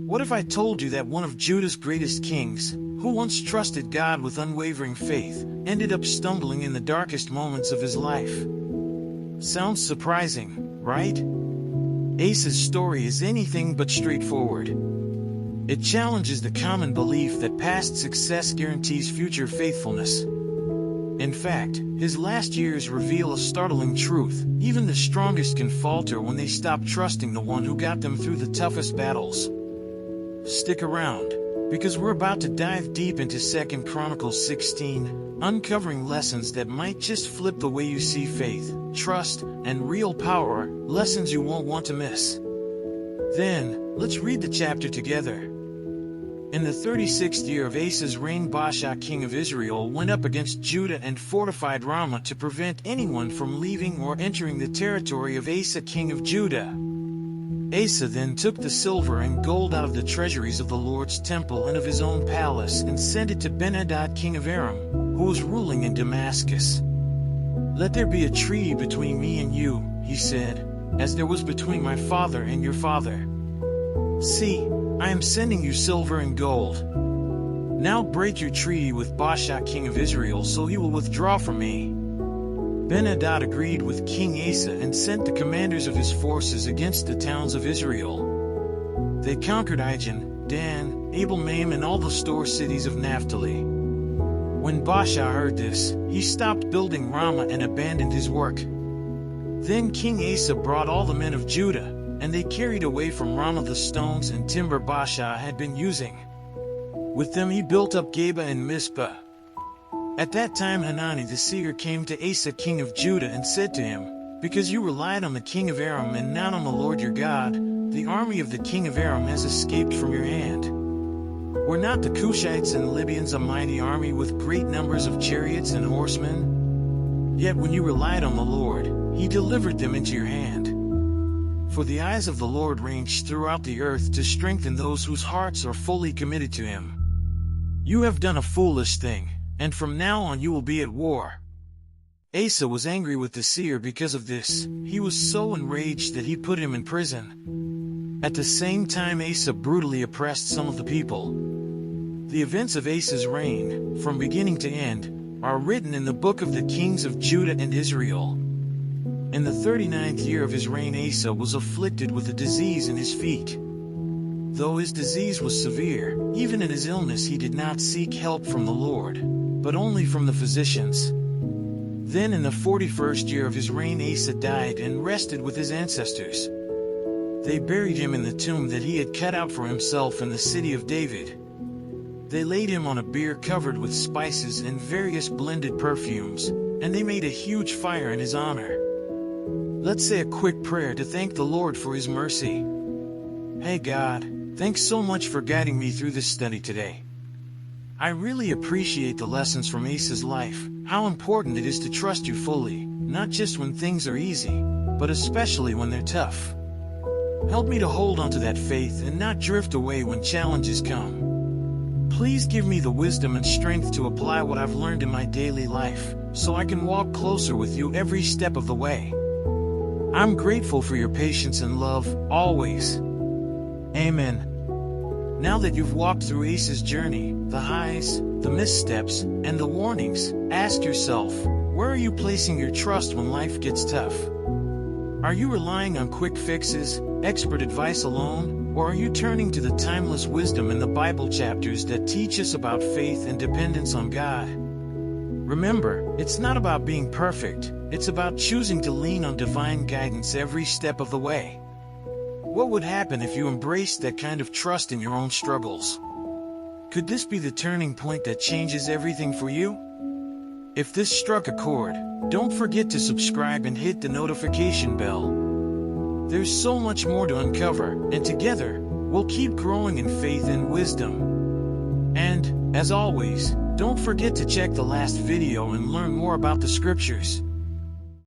What if I told you that one of Judah's greatest kings, who once trusted God with unwavering faith, ended up stumbling in the darkest moments of his life? Sounds surprising, right? Asa's story is anything but straightforward. It challenges the common belief that past success guarantees future faithfulness. In fact, his last years reveal a startling truth: even the strongest can falter when they stop trusting the one who got them through the toughest battles. Stick around, because we're about to dive deep into 2 Chronicles 16, uncovering lessons that might just flip the way you see faith, trust, and real power, lessons you won't want to miss. Then, let's read the chapter together. In the 36th year of Asa's reign, Baasha king of Israel went up against Judah and fortified Ramah to prevent anyone from leaving or entering the territory of Asa king of Judah. Asa then took the silver and gold out of the treasuries of the Lord's temple and of his own palace and sent it to Ben-Hadad king of Aram, who was ruling in Damascus. "Let there be a treaty between me and you," he said, "as there was between my father and your father. See, I am sending you silver and gold. Now break your treaty with Baasha king of Israel so he will withdraw from me." Ben-Hadad agreed with King Asa and sent the commanders of his forces against the towns of Israel. They conquered Ijon, Dan, Abel-Maim, and all the store cities of Naphtali. When Baasha heard this, he stopped building Ramah and abandoned his work. Then King Asa brought all the men of Judah, and they carried away from Ramah the stones and timber Baasha had been using. With them he built up Geba and Mizpah. At that time Hanani the seer came to Asa king of Judah and said to him, "Because you relied on the king of Aram and not on the Lord your God, the army of the king of Aram has escaped from your hand. Were not the Cushites and Libyans a mighty army with great numbers of chariots and horsemen? Yet when you relied on the Lord, he delivered them into your hand. For the eyes of the Lord range throughout the earth to strengthen those whose hearts are fully committed to him. You have done a foolish thing, and from now on you will be at war." Asa was angry with the seer because of this. He was so enraged that he put him in prison. At the same time, Asa brutally oppressed some of the people. The events of Asa's reign, from beginning to end, are written in the book of the kings of Judah and Israel. In the 39th year of his reign, Asa was afflicted with a disease in his feet. Though his disease was severe, even in his illness he did not seek help from the Lord, but only from the physicians. Then in the 41st year of his reign, Asa died and rested with his ancestors. They buried him in the tomb that he had cut out for himself in the city of David. They laid him on a bier covered with spices and various blended perfumes, and they made a huge fire in his honor. Let's say a quick prayer to thank the Lord for his mercy. Hey God, thanks so much for guiding me through this study today. I really appreciate the lessons from Asa's life, how important it is to trust you fully, not just when things are easy, but especially when they're tough. Help me to hold on to that faith and not drift away when challenges come. Please give me the wisdom and strength to apply what I've learned in my daily life, so I can walk closer with you every step of the way. I'm grateful for your patience and love, always. Amen. Now that you've walked through Asa's journey, the highs, the missteps, and the warnings, ask yourself, where are you placing your trust when life gets tough? Are you relying on quick fixes, expert advice alone, or are you turning to the timeless wisdom in the Bible chapters that teach us about faith and dependence on God? Remember, it's not about being perfect, it's about choosing to lean on divine guidance every step of the way. What would happen if you embraced that kind of trust in your own struggles? Could this be the turning point that changes everything for you? If this struck a chord, don't forget to subscribe and hit the notification bell. There's so much more to uncover, and together, we'll keep growing in faith and wisdom. And, as always, don't forget to check the last video and learn more about the scriptures.